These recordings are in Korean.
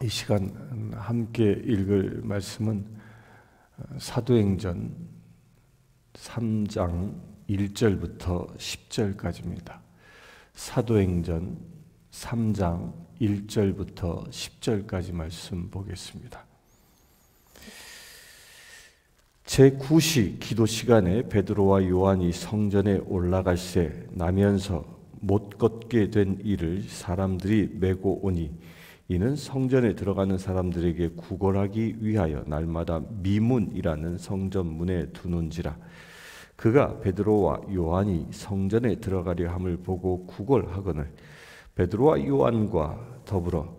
이 시간 함께 읽을 말씀은 사도행전 3장 1절부터 10절까지입니다. 사도행전 3장 1절부터 10절까지 말씀 보겠습니다. 제9시 기도 시간에 베드로와 요한이 성전에 올라갈새 나면서 못 걷게 된 이를 사람들이 메고 오니 이는 성전에 들어가는 사람들에게 구걸하기 위하여 날마다 미문이라는 성전 문에 두는지라. 그가 베드로와 요한이 성전에 들어가려 함을 보고 구걸하거늘 베드로와 요한과 더불어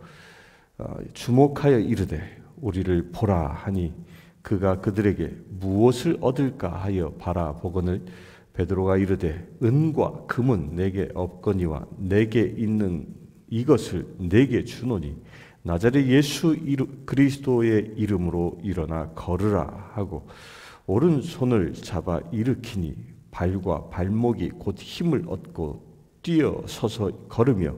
주목하여 이르되 우리를 보라 하니 그가 그들에게 무엇을 얻을까 하여 바라보거늘 베드로가 이르되 은과 금은 내게 없거니와 내게 있는 이것을 내게 주노니 나자렛 예수 그리스도의 이름으로 일어나 걸으라 하고 오른손을 잡아 일으키니 발과 발목이 곧 힘을 얻고 뛰어 서서 걸으며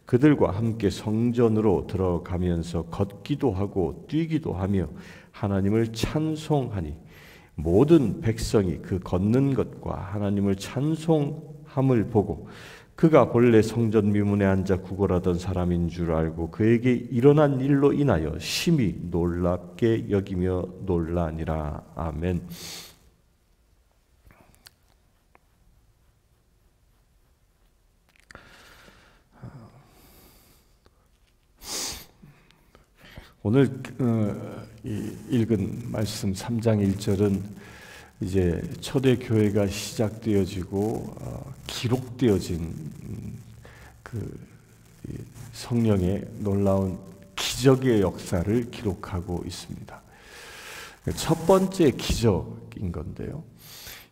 그들과 함께 성전으로 들어가면서 걷기도 하고 뛰기도 하며 하나님을 찬송하니 모든 백성이 그 걷는 것과 하나님을 찬송함을 보고 그가 본래 성전 미문에 앉아 구걸하던 사람인 줄 알고 그에게 일어난 일로 인하여 심히 놀랍게 여기며 놀라니라. 아멘. 오늘 읽은 말씀 3장 1절은 이제 초대교회가 시작되어지고 기록되어진 그 성령의 놀라운 기적의 역사를 기록하고 있습니다. 첫 번째 기적인 건데요.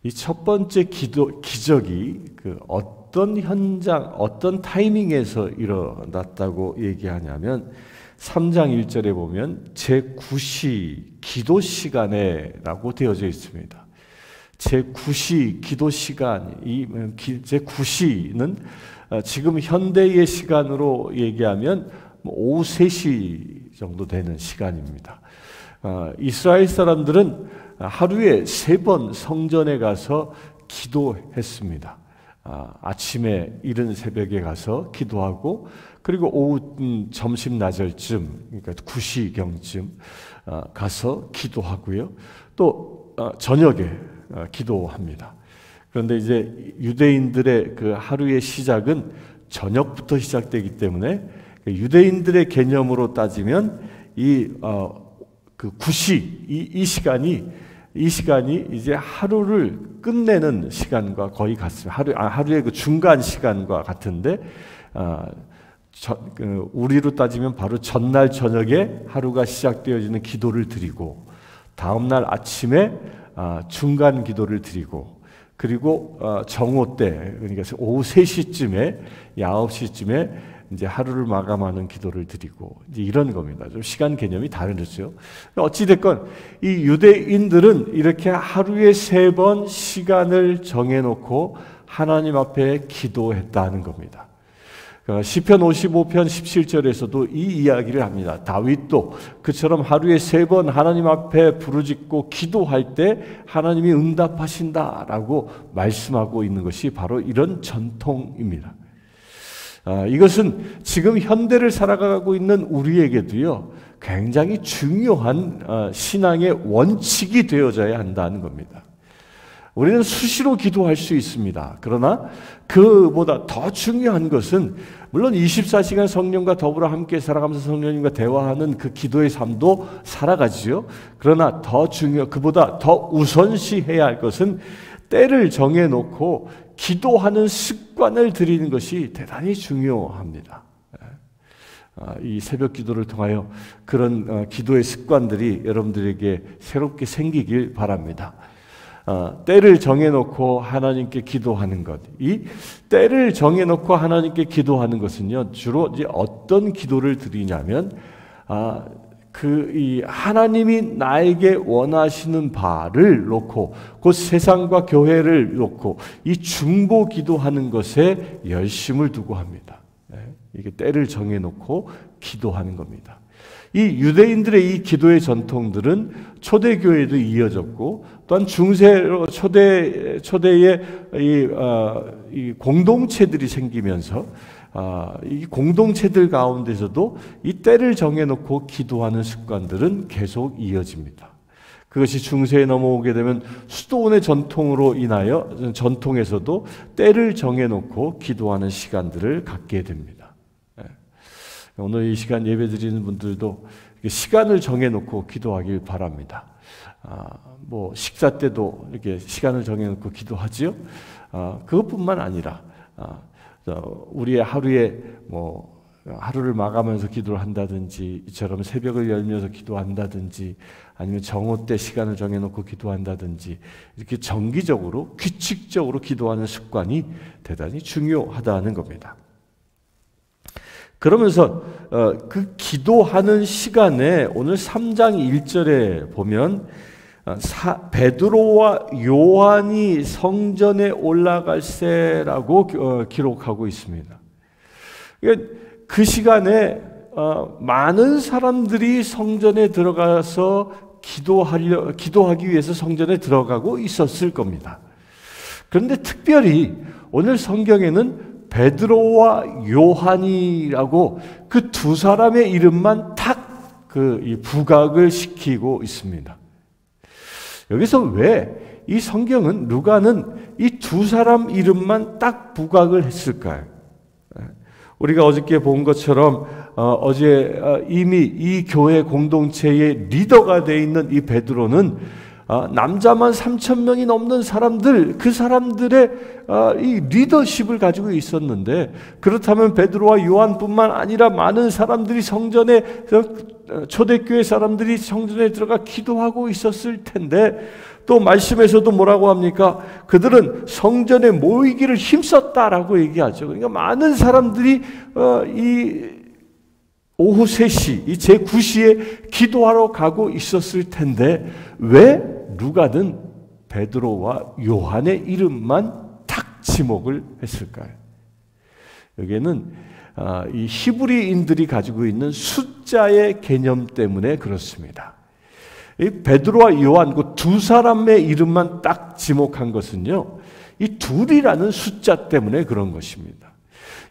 이 첫 번째 기적이 그 어떤 현장, 어떤 타이밍에서 일어났다고 얘기하냐면 3장 1절에 보면 제9시 기도 시간에라고 되어져 있습니다. 제9시 기도 시간, 이 제9시는 지금 현대의 시간으로 얘기하면 오후 3시 정도 되는 시간입니다. 이스라엘 사람들은 하루에 3번 성전에 가서 기도했습니다. 아침에 이른 새벽에 가서 기도하고 그리고 오후 점심 나절쯤 그러니까 9시경쯤 가서 기도하고요. 또 저녁에 기도합니다. 그런데 이제 유대인들의 그 하루의 시작은 저녁부터 시작되기 때문에 유대인들의 개념으로 따지면 그 9시 이 시간이 이제 하루를 끝내는 시간과 거의 같습니다. 하루의 그 중간 시간과 같은데 우리로 따지면 바로 전날 저녁에 하루가 시작되어지는 기도를 드리고 다음날 아침에 중간 기도를 드리고 그리고 정오 때 그러니까 오후 3시쯤에 9시쯤에 이제 하루를 마감하는 기도를 드리고 이제 이런 겁니다. 좀 시간 개념이 다르죠. 어찌 됐건 이 유대인들은 이렇게 하루에 3번 시간을 정해놓고 하나님 앞에 기도했다는 겁니다. 시편 55편 17절에서도 이 이야기를 합니다. 다윗도 그처럼 하루에 3번 하나님 앞에 부르짖고 기도할 때 하나님이 응답하신다라고 말씀하고 있는 것이 바로 이런 전통입니다. 이것은 지금 현대를 살아가고 있는 우리에게도요 굉장히 중요한 신앙의 원칙이 되어져야 한다는 겁니다. 우리는 수시로 기도할 수 있습니다. 그러나 그보다 더 중요한 것은 물론 24시간 성령과 더불어 함께 살아가면서 성령님과 대화하는 그 기도의 삶도 살아가지요. 그러나 그보다 더 우선시해야 할 것은 때를 정해놓고 기도하는 습관을 들이는 것이 대단히 중요합니다. 이 새벽 기도를 통하여 그런 기도의 습관들이 여러분들에게 새롭게 생기길 바랍니다. 때를 정해놓고 하나님께 기도하는 것. 이 때를 정해놓고 하나님께 기도하는 것은요, 주로 이제 어떤 기도를 드리냐면, 이 하나님이 나에게 원하시는 바를 놓고, 곧 세상과 교회를 놓고, 이 중보 기도하는 것에 열심을 두고 합니다. 이게 때를 정해놓고 기도하는 겁니다. 이 유대인들의 이 기도의 전통들은 초대교회에도 이어졌고, 또한 중세로 초대의 이 공동체들이 생기면서 이 공동체들 가운데서도 이 때를 정해놓고 기도하는 습관들은 계속 이어집니다. 그것이 중세에 넘어오게 되면 수도원의 전통으로 인하여 전통에서도 때를 정해놓고 기도하는 시간들을 갖게 됩니다. 오늘 이 시간 예배 드리는 분들도 시간을 정해놓고 기도하길 바랍니다. 뭐 식사 때도 이렇게 시간을 정해놓고 기도하지요. 그것뿐만 아니라 우리의 하루에 뭐 하루를 마감하면서 기도를 한다든지, 이처럼 새벽을 열면서 기도한다든지, 아니면 정오 때 시간을 정해놓고 기도한다든지, 이렇게 정기적으로 규칙적으로 기도하는 습관이 대단히 중요하다는 겁니다. 그러면서 그 기도하는 시간에 오늘 3장 1절에 보면 베드로와 요한이 성전에 올라갈새라고 기록하고 있습니다. 그 시간에 많은 사람들이 성전에 들어가서 기도하기 위해서 성전에 들어가고 있었을 겁니다. 그런데 특별히 오늘 성경에는 베드로와 요한이라고 그 두 사람의 이름만 탁 부각을 시키고 있습니다. 여기서 왜 이 성경은, 누가는 이 두 사람 이름만 딱 부각을 했을까요? 우리가 어저께 본 것처럼 어제 이미 이 교회 공동체의 리더가 되어 있는 이 베드로는 남자만 3,000명이 넘는 사람들, 그 사람들의 이 리더십을 가지고 있었는데, 그렇다면 베드로와 요한뿐만 아니라 많은 사람들이 성전에, 초대교회 사람들이 성전에 들어가 기도하고 있었을 텐데, 또 말씀에서도 뭐라고 합니까? 그들은 성전에 모이기를 힘썼다라고 얘기하죠. 그러니까 많은 사람들이 이 오후 3시, 이 제9시에 기도하러 가고 있었을 텐데, 왜 누가는 베드로와 요한의 이름만 탁 지목을 했을까요? 여기에는 이 히브리인들이 가지고 있는 숫자의 개념 때문에 그렇습니다. 이 베드로와 요한 그 두 사람의 이름만 딱 지목한 것은요, 이 둘이라는 숫자 때문에 그런 것입니다.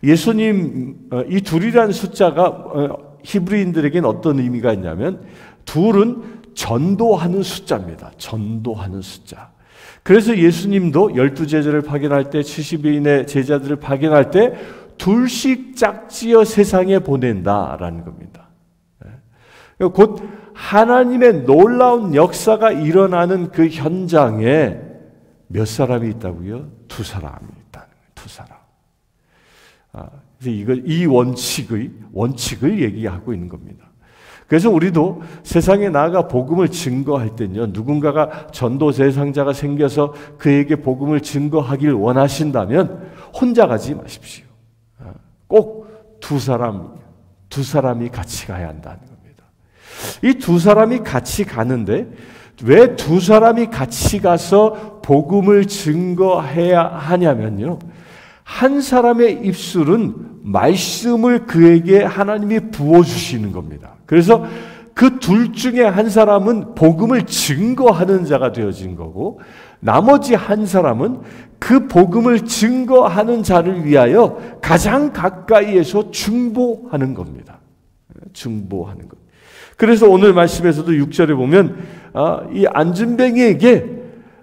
예수님, 이 둘이라는 숫자가 히브리인들에게는 어떤 의미가 있냐면, 둘은 전도하는 숫자입니다. 전도하는 숫자. 그래서 예수님도 12제자를 파견할 때, 70인의 제자들을 파견할 때 둘씩 짝지어 세상에 보낸다라는 겁니다. 곧 하나님의 놀라운 역사가 일어나는 그 현장에 몇 사람이 있다고요? 두 사람이 있다는 거예요. 두 사람. 그래서 이 원칙을 얘기하고 있는 겁니다. 그래서 우리도 세상에 나아가 복음을 증거할 때는요, 누군가가 전도 대상자가 생겨서 그에게 복음을 증거하길 원하신다면 혼자 가지 마십시오. 꼭 두 사람이 같이 가야 한다는 겁니다. 이 두 사람이 같이 가는데, 왜 두 사람이 같이 가서 복음을 증거해야 하냐면요, 한 사람의 입술은 말씀을 그에게 하나님이 부어주시는 겁니다. 그래서 그 둘 중에 한 사람은 복음을 증거하는 자가 되어진 거고, 나머지 한 사람은 그 복음을 증거하는 자를 위하여 가장 가까이에서 중보하는 겁니다. 중보하는 것. 그래서 오늘 말씀에서도 6절에 보면 이 안진뱅이에게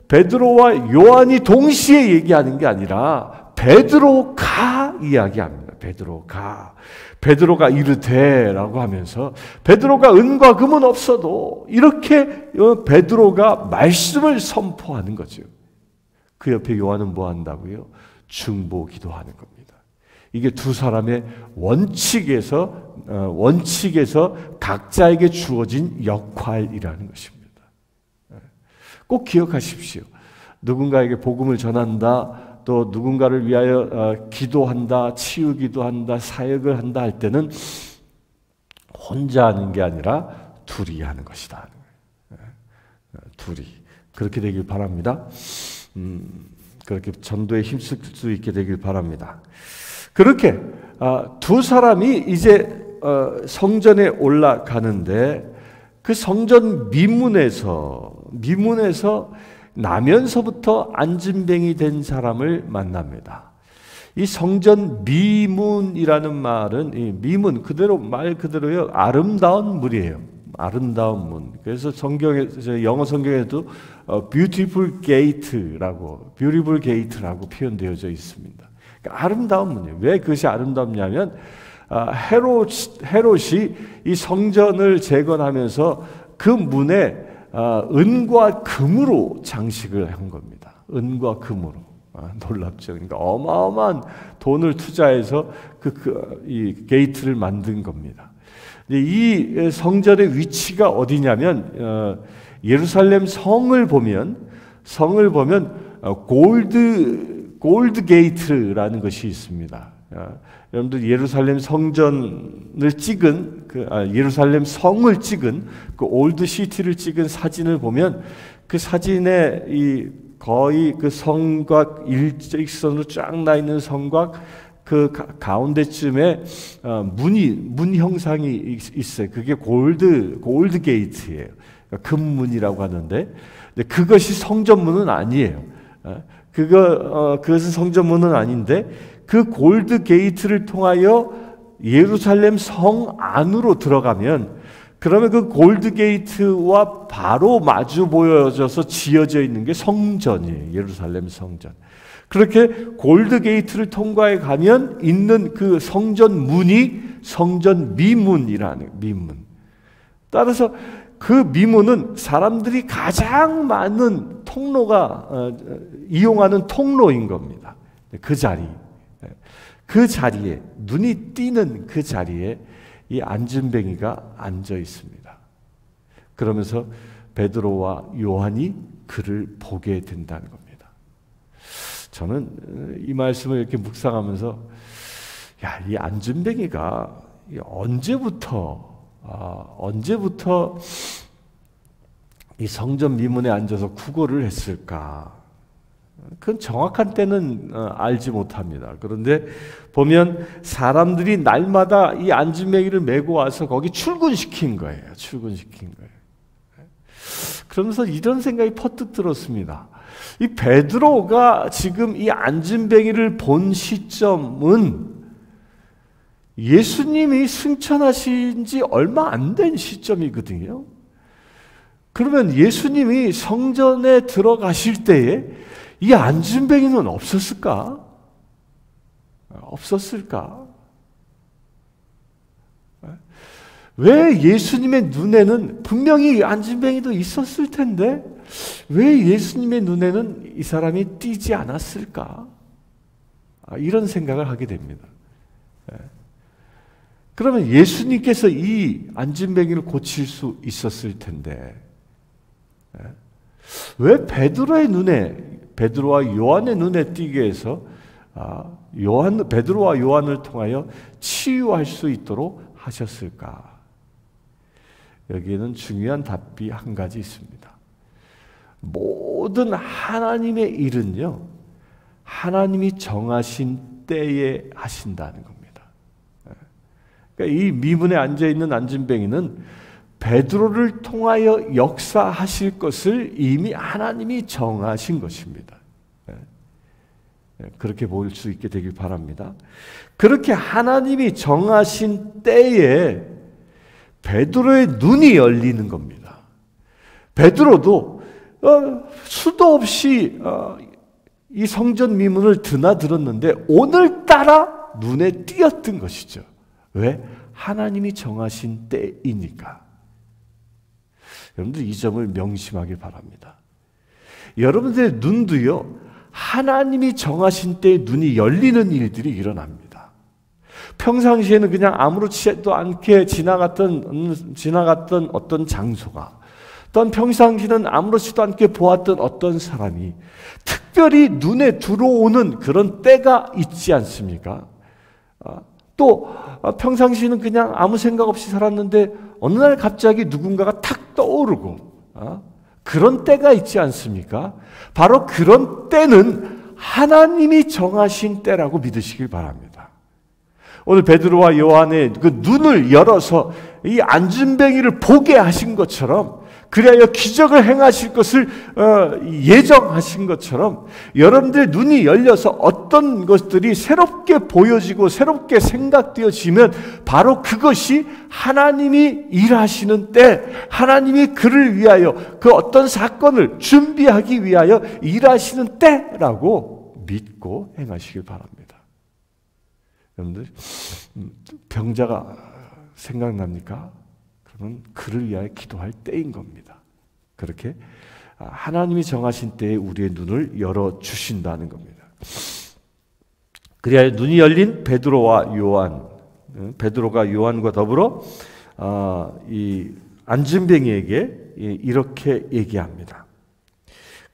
베드로와 요한이 동시에 얘기하는 게 아니라 베드로가 이야기합니다. 베드로가 이르되라고 하면서, 베드로가 은과 금은 없어도 이렇게 베드로가 말씀을 선포하는 거죠. 그 옆에 요한은 뭐 한다고요? 중보 기도하는 겁니다. 이게 두 사람의 원칙에서 각자에게 주어진 역할이라는 것입니다. 꼭 기억하십시오. 누군가에게 복음을 전한다, 또 누군가를 위하여 기도한다, 치유기도 한다, 사역을 한다 할 때는 혼자 하는 게 아니라 둘이 하는 것이다. 둘이. 그렇게 되길 바랍니다. 그렇게 전도에 힘쓸 수 있게 되길 바랍니다. 그렇게 두 사람이 이제 성전에 올라가는데 그 성전 미문에서 나면서부터 안진뱅이 된 사람을 만납니다. 이 성전 미문이라는 말은 이 미문 그대로 말 그대로요 아름다운 문이에요. 아름다운 문. 그래서 영어 성경에도 beautiful gate라고 표현되어져 있습니다. 그러니까 아름다운 문이에요. 왜 그것이 아름답냐면 헤롯이 이 성전을 재건하면서 그 문에 은과 금으로 장식을 한 겁니다. 은과 금으로. 놀랍죠. 그러니까 어마어마한 돈을 투자해서 이 게이트를 만든 겁니다. 이 성전의 위치가 어디냐면 예루살렘 성을 보면 골드 게이트라는 것이 있습니다. 여러분들 예루살렘 성전을 찍은 예루살렘 성을 찍은 그 올드 시티를 찍은 사진을 보면 그 사진에 거의 그 성곽 일직선으로 쫙 나 있는 성곽 그 가운데쯤에 문 형상이 있어요. 그게 골드 게이트예요. 금문이라고 하는데 그것이 성전문은 아니에요. 그것은 성전문은 아닌데 그 골드 게이트를 통하여 예루살렘 성 안으로 들어가면 그러면 그 골드 게이트와 바로 마주 보여져서 지어져 있는 게 성전이에요. 예루살렘 성전. 그렇게 골드 게이트를 통과해 가면 있는 그 성전 문이 성전 미문이라는 미문. 따라서 그 미문은 사람들이 가장 많은 통로가 이용하는 통로인 겁니다. 그 자리에 눈이 띄는 그 자리에 이 안진뱅이가 앉아 있습니다. 그러면서 베드로와 요한이 그를 보게 된다는 겁니다. 저는 이 말씀을 이렇게 묵상하면서 이 안진뱅이가 언제부터 이 성전 미문에 앉아서 구걸을 했을까? 그건 정확한 때는 알지 못합니다. 그런데 보면 사람들이 날마다 이 안진뱅이를 메고 와서 거기 출근시킨 거예요. 그러면서 이런 생각이 퍼뜩 들었습니다. 이 베드로가 지금 이 안진뱅이를 본 시점은 예수님이 승천하신 지 얼마 안 된 시점이거든요. 그러면 예수님이 성전에 들어가실 때에 이 안진뱅이는 없었을까? 왜 예수님의 눈에는 분명히 안진뱅이도 있었을 텐데 왜 예수님의 눈에는 이 사람이 띄지 않았을까? 이런 생각을 하게 됩니다. 그러면 예수님께서 이 안진뱅이를 고칠 수 있었을 텐데 왜 베드로와 요한의 눈에 띄게 해서 베드로와 요한을 통하여 치유할 수 있도록 하셨을까? 여기에는 중요한 답이 한 가지 있습니다. 모든 하나님의 일은요, 하나님이 정하신 때에 하신다는 겁니다. 그러니까 이 미문에 앉아 있는 안진뱅이는 베드로를 통하여 역사하실 것을 이미 하나님이 정하신 것입니다. 그렇게 볼 수 있게 되길 바랍니다. 그렇게 하나님이 정하신 때에 베드로의 눈이 열리는 겁니다. 베드로도 수도 없이 이 성전 미문을 드나들었는데 오늘따라 눈에 띄었던 것이죠. 왜? 하나님이 정하신 때이니까. 여러분들 이 점을 명심하길 바랍니다. 여러분들의 눈도요, 하나님이 정하신 때에 눈이 열리는 일들이 일어납니다. 평상시에는 그냥 아무렇지도 않게 지나갔던 어떤 장소가, 또한 평상시는 아무렇지도 않게 보았던 어떤 사람이 특별히 눈에 들어오는 그런 때가 있지 않습니까? 또 평상시는 그냥 아무 생각 없이 살았는데 어느 날 갑자기 누군가가 탁 떠오르고 그런 때가 있지 않습니까? 바로 그런 때는 하나님이 정하신 때라고 믿으시길 바랍니다. 오늘 베드로와 요한의 그 눈을 열어서 이 안진뱅이를 보게 하신 것처럼, 그리하여 기적을 행하실 것을 예정하신 것처럼 여러분들의 눈이 열려서 어떤 것들이 새롭게 보여지고 새롭게 생각되어지면 바로 그것이 하나님이 일하시는 때, 하나님이 그를 위하여 그 어떤 사건을 준비하기 위하여 일하시는 때라고 믿고 행하시길 바랍니다. 여러분들, 병자가 생각납니까? 그러면 그를 위하여 기도할 때인 겁니다. 그렇게 하나님이 정하신 때에 우리의 눈을 열어주신다는 겁니다. 그리하여 눈이 열린 베드로와 요한, 베드로가 요한과 더불어 이 안진뱅이에게 이렇게 얘기합니다.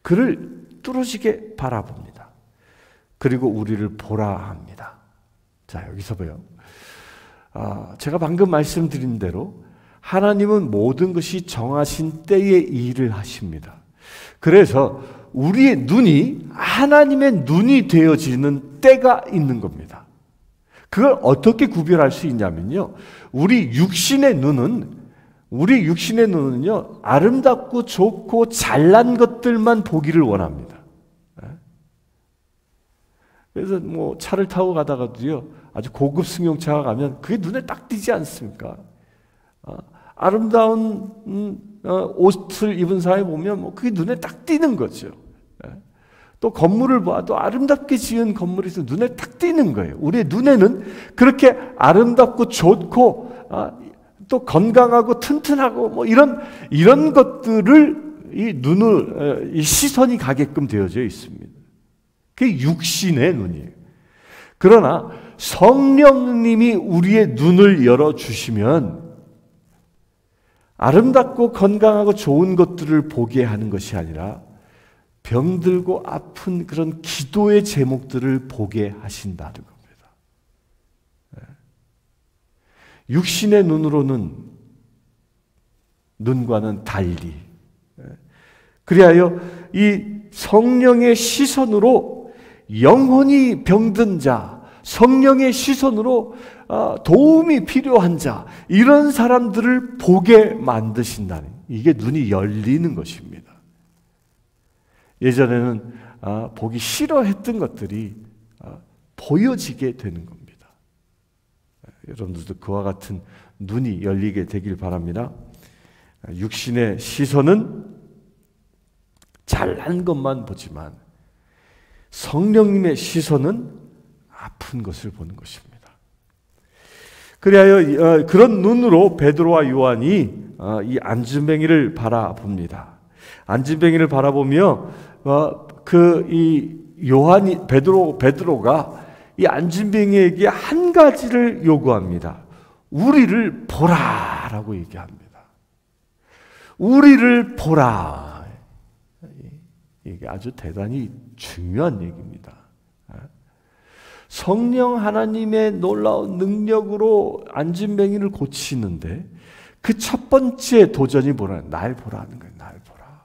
그를 뚫어지게 바라봅니다. 그리고 우리를 보라 합니다. 자, 여기서 봐요. 제가 방금 말씀드린 대로 하나님은 모든 것이 정하신 때에 일을 하십니다. 그래서 우리의 눈이 하나님의 눈이 되어지는 때가 있는 겁니다. 그걸 어떻게 구별할 수 있냐면요, 우리 육신의 눈은요 아름답고 좋고 잘난 것들만 보기를 원합니다. 그래서 뭐 차를 타고 가다가도요, 아주 고급 승용차가 가면 그게 눈에 딱 띄지 않습니까? 아름다운 옷을 입은 사람이 보면 뭐 그게 눈에 딱 띄는 거죠. 또 건물을 봐도 아름답게 지은 건물이 있어서 눈에 딱 띄는 거예요. 우리의 눈에는 그렇게 아름답고 좋고 또 건강하고 튼튼하고 뭐 이런 것들을 이 시선이 가게끔 되어져 있습니다. 그게 육신의 눈이에요. 그러나 성령님이 우리의 눈을 열어주시면 아름답고 건강하고 좋은 것들을 보게 하는 것이 아니라 병들고 아픈 그런 기도의 제목들을 보게 하신다는 겁니다. 육신의 눈으로는 눈과는 달리, 그리하여 이 성령의 시선으로 영혼이 병든 자, 성령의 시선으로 도움이 필요한 자, 이런 사람들을 보게 만드신다는, 이게 눈이 열리는 것입니다. 예전에는 보기 싫어했던 것들이 보여지게 되는 겁니다. 여러분들도 그와 같은 눈이 열리게 되길 바랍니다. 육신의 시선은 잘난 것만 보지만 성령님의 시선은 아픈 것을 보는 것입니다. 그리하여 그런 눈으로 베드로와 요한이 이 안진뱅이를 바라봅니다. 안진뱅이를 바라보며 베드로가 이 안진뱅이에게 한 가지를 요구합니다. 우리를 보라라고 얘기합니다. 우리를 보라. 이게 아주 대단히 중요한 얘기입니다. 성령 하나님의 놀라운 능력으로 안진뱅이를 고치는데 그 첫 번째 도전이 뭐라? 날 보라는 거예요. 날 보라.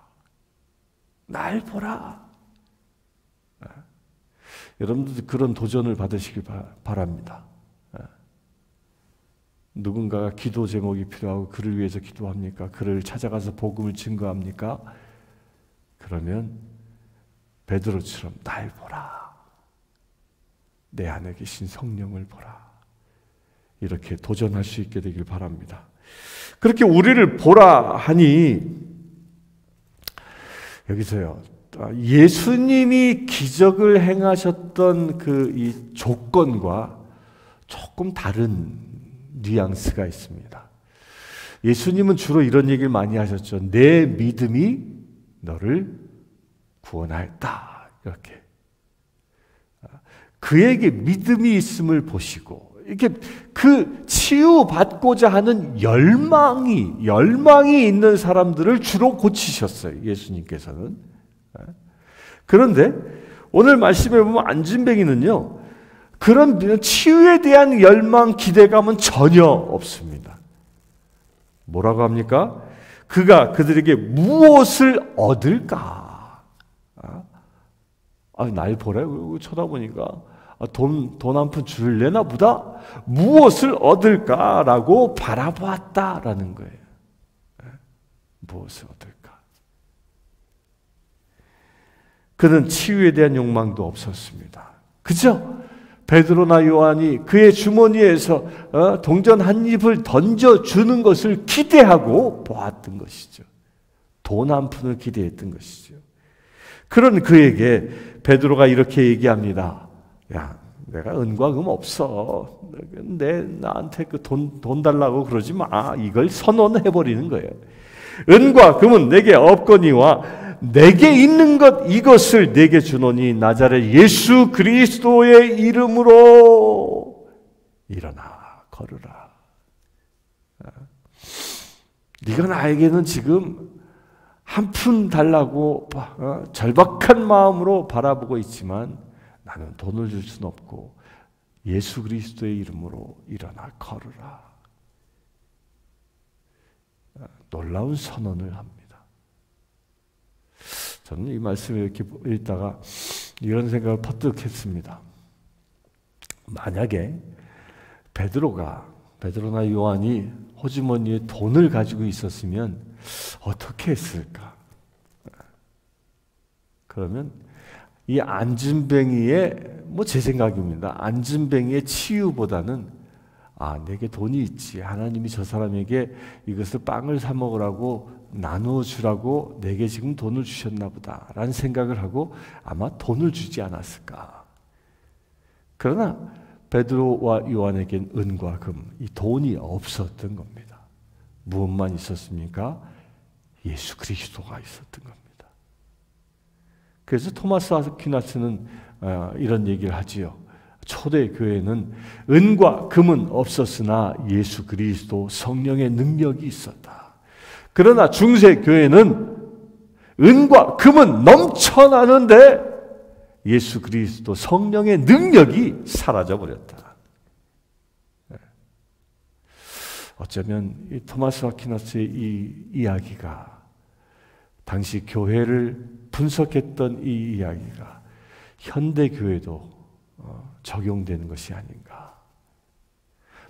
날 보라. 여러분들도 그런 도전을 받으시길 바랍니다. 누군가가 기도 제목이 필요하고 그를 위해서 기도합니까? 그를 찾아가서 복음을 증거합니까? 그러면 베드로처럼 날 보라. 내 안에 계신 성령을 보라. 이렇게 도전할 수 있게 되길 바랍니다. 그렇게 우리를 보라 하니 여기서요, 예수님이 기적을 행하셨던 이 조건과 조금 다른 뉘앙스가 있습니다. 예수님은 주로 이런 얘기를 많이 하셨죠. 내 믿음이 너를 구원하였다. 이렇게. 그에게 믿음이 있음을 보시고 이렇게 그 치유받고자 하는 열망이 있는 사람들을 주로 고치셨어요. 예수님께서는. 그런데 오늘 말씀에 보면 안진뱅이는요, 그런 치유에 대한 열망, 기대감은 전혀 없습니다. 뭐라고 합니까? 그가 그들에게 무엇을 얻을까? 날 보래? 쳐다보니까 돈 한 푼 줄래나 보다. 무엇을 얻을까라고 바라보았다라는 거예요. 무엇을 얻을까? 그는 치유에 대한 욕망도 없었습니다. 그죠? 베드로나 요한이 그의 주머니에서 동전 한 입을 던져주는 것을 기대하고 보았던 것이죠. 돈 한 푼을 기대했던 것이죠. 그런 그에게 베드로가 이렇게 얘기합니다. 야, 내가 은과 금 없어. 나한테 그 돈 달라고 그러지 마. 이걸 선언해버리는 거예요. 은과 금은 내게 없거니와 내게 있는 것 이것을 내게 주노니 나자렛 예수 그리스도의 이름으로 일어나 걸으라. 네가 나에게는 지금 한 푼 달라고 절박한 마음으로 바라보고 있지만 나는 돈을 줄 수는 없고 예수 그리스도의 이름으로 일어나 걸으라. 놀라운 선언을 합니다. 저는 이 말씀을 이렇게 읽다가 이런 생각을 퍼뜩 했습니다. 만약에 베드로나 요한이 호주머니에 돈을 가지고 있었으면 어떻게 했을까? 그러면 이 안진뱅이의 제 생각입니다. 안진뱅이의 치유보다는 내게 돈이 있지. 하나님이 저 사람에게 이것을 빵을 사 먹으라고 나누어 주라고 내게 지금 돈을 주셨나 보다 라는 생각을 하고 아마 돈을 주지 않았을까. 그러나 베드로와 요한에겐 은과 금, 이 돈이 없었던 겁니다. 무엇만 있었습니까? 예수 그리스도가 있었던 겁니다. 그래서 토마스 아퀴나스는 이런 얘기를 하지요. 초대 교회는 은과 금은 없었으나 예수 그리스도 성령의 능력이 있었다. 그러나 중세 교회는 은과 금은 넘쳐나는데 예수 그리스도 성령의 능력이 사라져 버렸다. 어쩌면 이 토마스 아퀴나스의 이 이야기가 당시 교회를 분석했던 이 이야기가 현대 교회도 적용되는 것이 아닌가.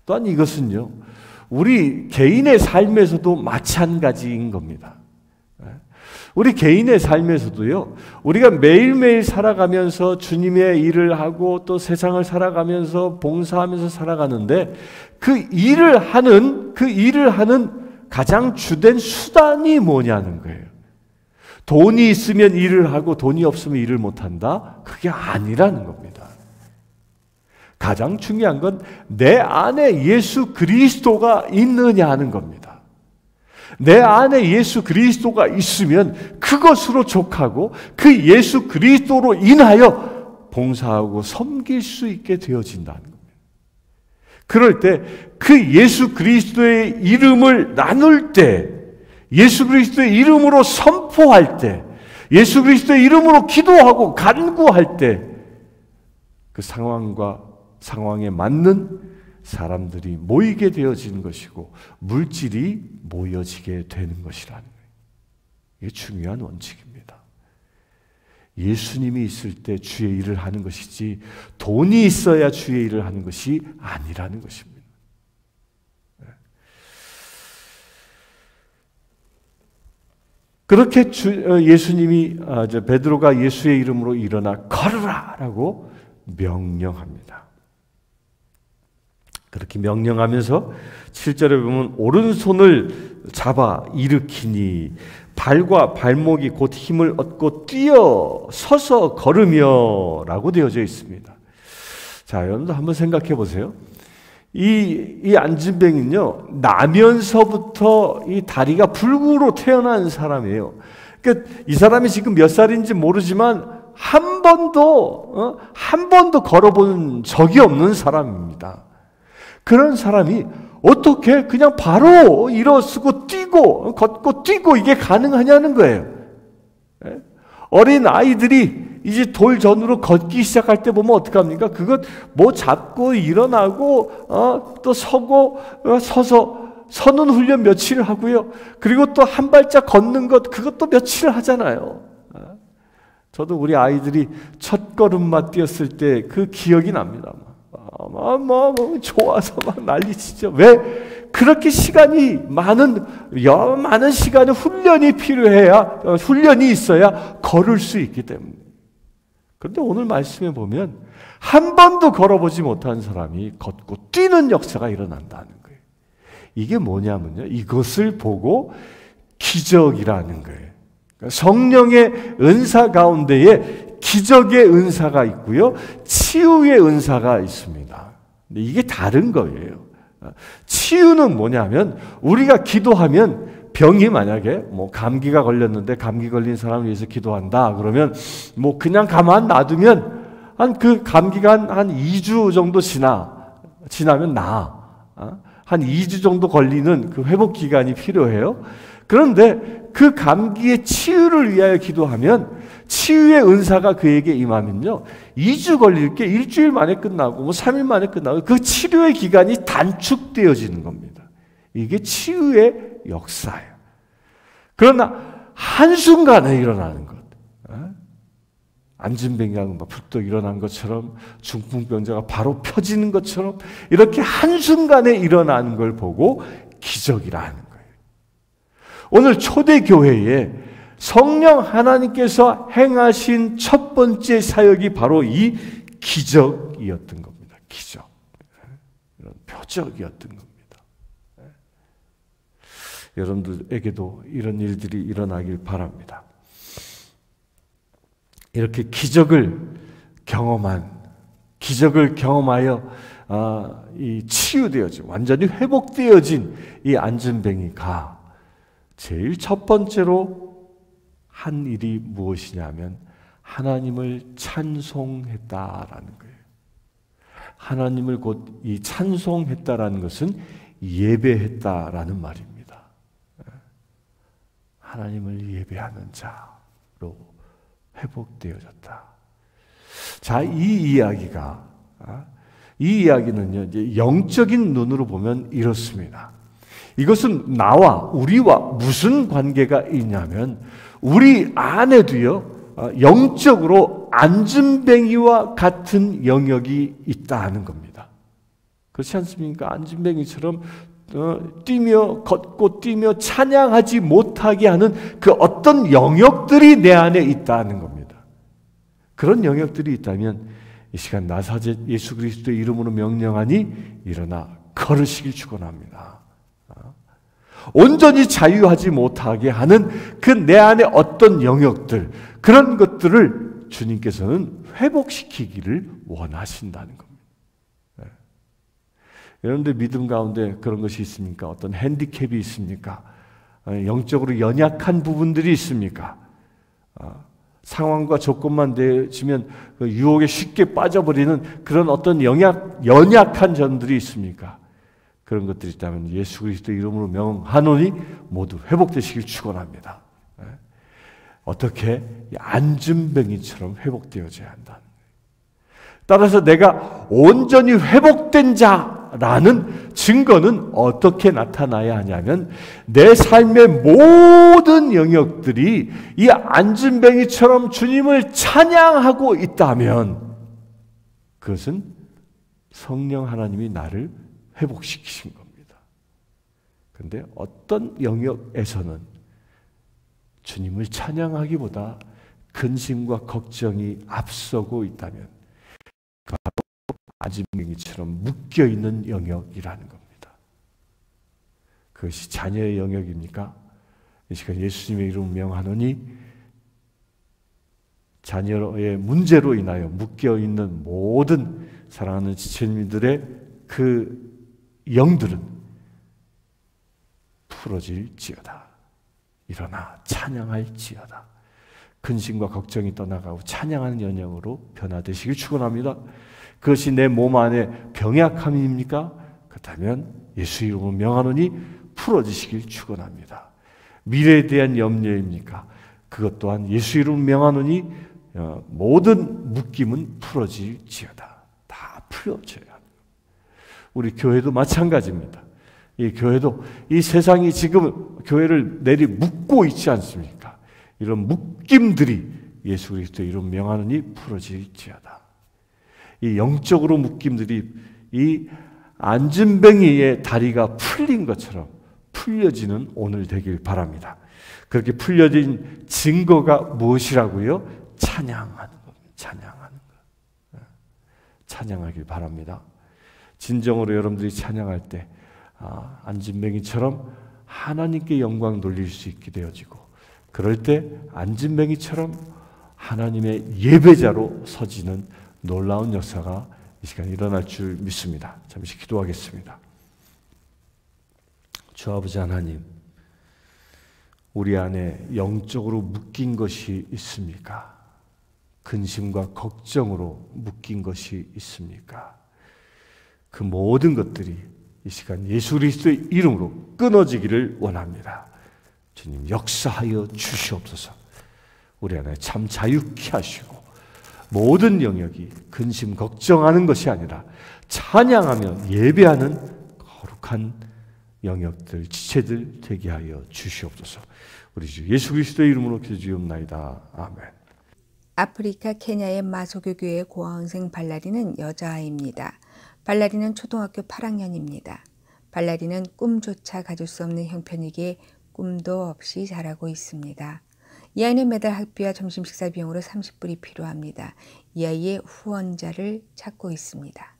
또한 이것은요, 우리 개인의 삶에서도 마찬가지인 겁니다. 우리 개인의 삶에서도요, 우리가 매일매일 살아가면서 주님의 일을 하고 또 세상을 살아가면서 봉사하면서 살아가는데 그 일을 하는 가장 주된 수단이 뭐냐는 거예요. 돈이 있으면 일을 하고 돈이 없으면 일을 못한다? 그게 아니라는 겁니다. 가장 중요한 건 내 안에 예수 그리스도가 있느냐 하는 겁니다. 내 안에 예수 그리스도가 있으면 그것으로 족하고 그 예수 그리스도로 인하여 봉사하고 섬길 수 있게 되어진다는 겁니다. 그럴 때 그 예수 그리스도의 이름을 나눌 때, 예수 그리스도의 이름으로 선포할 때, 예수 그리스도의 이름으로 기도하고 간구할 때 그 상황에 맞는 사람들이 모이게 되어지는 것이고 물질이 모여지게 되는 것이라는 거예요. 이게 중요한 원칙입니다. 예수님이 있을 때 주의 일을 하는 것이지 돈이 있어야 주의 일을 하는 것이 아니라는 것입니다. 그렇게 예수님이 베드로가 예수의 이름으로 일어나 걸으라라고 명령합니다. 그렇게 명령하면서 7절에 보면 오른손을 잡아 일으키니 발과 발목이 곧 힘을 얻고 뛰어 서서 걸으며 라고 되어져 있습니다. 자, 여러분도 한번 생각해 보세요. 이 안진뱅이는요, 나면서부터 이 다리가 불구로 태어난 사람이에요. 그러니까 이 사람이 지금 몇 살인지 모르지만 한 번도 걸어본 적이 없는 사람입니다. 그런 사람이 어떻게 그냥 바로 일어서고 뛰고 걷고 뛰고 이게 가능하냐는 거예요. 어린 아이들이 이제 돌전으로 걷기 시작할 때 보면 어떡합니까? 그것 잡고 일어나고 또 서고 서서 서는 훈련 며칠 하고요. 그리고 또 한 발짝 걷는 것 그것도 며칠 하잖아요. 저도 우리 아이들이 첫 걸음마 뛰었을 때 그 기억이 납니다. 좋아서 막 난리치죠. 왜? 그렇게 많은 시간의 훈련이 필요해야, 훈련이 있어야 걸을 수 있기 때문에. 그런데 오늘 말씀에 보면 한 번도 걸어보지 못한 사람이 걷고 뛰는 역사가 일어난다는 거예요. 이게 뭐냐면요, 이것을 보고 기적이라는 거예요. 성령의 은사 가운데에 기적의 은사가 있고요, 치유의 은사가 있습니다. 근데 이게 다른 거예요. 치유는 뭐냐면, 우리가 기도하면 병이 만약에 감기가 걸렸는데 감기 걸린 사람을 위해서 기도한다 그러면 그냥 가만 놔두면 그 감기가 한 2주 정도 지나면 한 2주 정도 걸리는 그 회복 기간이 필요해요. 그런데 그 감기의 치유를 위하여 기도하면, 치유의 은사가 그에게 임하면요, 2주 걸릴 게 일주일 만에 끝나고 3일 만에 끝나고 그 치료의 기간이 단축되어지는 겁니다. 이게 치유의 역사예요. 그러나 한순간에 일어나는 것, 안진뱅이가 불떡 일어난 것처럼, 중풍병자가 바로 펴지는 것처럼 이렇게 한순간에 일어나는 걸 보고 기적이라는 거예요. 오늘 초대교회에 성령 하나님께서 행하신 첫 번째 사역이 바로 이 기적이었던 겁니다. 기적. 이런 표적이었던 겁니다. 여러분들에게도 이런 일들이 일어나길 바랍니다. 이렇게 기적을 경험하여 이 치유되어진, 완전히 회복되어진 이 안진뱅이가 제일 첫 번째로 한 일이 무엇이냐면 하나님을 찬송했다라는 거예요. 하나님을 곧 이 찬송했다라는 것은 예배했다라는 말입니다. 하나님을 예배하는 자로 회복되어졌다. 자, 이 이야기는요, 이제 영적인 눈으로 보면 이렇습니다. 이것은 우리와 무슨 관계가 있냐면, 우리 안에도요, 영적으로 안진뱅이와 같은 영역이 있다는 겁니다. 그렇지 않습니까? 안진뱅이처럼 걷고 뛰며 찬양하지 못하게 하는 그 어떤 영역들이 내 안에 있다는 겁니다. 그런 영역들이 있다면 이 시간 나사렛 예수 그리스도의 이름으로 명령하니 일어나 걸으시길 축원합니다. 온전히 자유하지 못하게 하는 그 내 안에 어떤 영역들, 그런 것들을 주님께서는 회복시키기를 원하신다는 겁니다. 여러분들 믿음 가운데 그런 것이 있습니까? 어떤 핸디캡이 있습니까? 영적으로 연약한 부분들이 있습니까? 상황과 조건만 되어지면 그 유혹에 쉽게 빠져버리는 그런 어떤 연약한 점들이 있습니까? 그런 것들이 있다면 예수 그리스도 이름으로 명하노니 모두 회복되시길 축원합니다. 어떻게? 안진뱅이처럼 회복되어져야 한다. 따라서 내가 온전히 회복된 자라는 증거는 어떻게 나타나야 하냐면, 내 삶의 모든 영역들이 이 안진뱅이처럼 주님을 찬양하고 있다면 그것은 성령 하나님이 나를 회복시키신 겁니다. 그런데 어떤 영역에서는 주님을 찬양하기보다 근심과 걱정이 앞서고 있다면 바로 안진뱅이처럼 묶여있는 영역이라는 겁니다. 그것이 자녀의 영역입니까? 이 시간 예수님의 이름을 명하노니 자녀의 문제로 인하여 묶여있는 모든 사랑하는 지체님들의 그 영들은 풀어질지어다. 일어나 찬양할지어다. 근심과 걱정이 떠나가고 찬양하는 영역으로 변화되시길 축원합니다. 그것이 내 몸 안에 병약함입니까? 그렇다면 예수 이름으로 명하노니 풀어지시길 축원합니다. 미래에 대한 염려입니까? 그것 또한 예수 이름으로 명하노니 모든 묶임은 풀어질지어다. 다 풀어져야 합니다. 우리 교회도 마찬가지입니다. 이 교회도 이 세상이 지금 교회를 내리 묶고 있지 않습니까? 이런 묶임들이 예수 그리스도의 이름 명하노니 풀어질지어다. 이 영적으로 묶임들이 이 안진뱅이의 다리가 풀린 것처럼 풀려지는 오늘 되길 바랍니다. 그렇게 풀려진 증거가 무엇이라고요? 찬양하는 겁니다. 찬양하는 것. 찬양하길 바랍니다. 진정으로 여러분들이 찬양할 때 안진뱅이처럼 하나님께 영광 돌릴 수 있게 되어지고, 그럴 때 안진뱅이처럼 하나님의 예배자로 서지는 놀라운 역사가 이 시간에 일어날 줄 믿습니다. 잠시 기도하겠습니다. 주 아버지 하나님, 우리 안에 영적으로 묶인 것이 있습니까? 근심과 걱정으로 묶인 것이 있습니까? 그 모든 것들이 이 시간 예수 그리스도의 이름으로 끊어지기를 원합니다. 주님, 역사하여 주시옵소서. 우리 안에 참 자유케 하시고, 모든 영역이 근심 걱정하는 것이 아니라 찬양하며 예배하는 거룩한 영역들, 지체들 되게 하여 주시옵소서. 우리 주 예수 그리스도의 이름으로 기도드리옵나이다. 아멘. 아프리카 케냐의 마소교 교회 고아원생 발라리는 여자아이입니다. 발라리는 초등학교 8학년입니다. 발라리는 꿈조차 가질 수 없는 형편이기에 꿈도 없이 자라고 있습니다. 이 아이는 매달 학비와 점심 식사 비용으로 30불이 필요합니다. 이 아이의 후원자를 찾고 있습니다.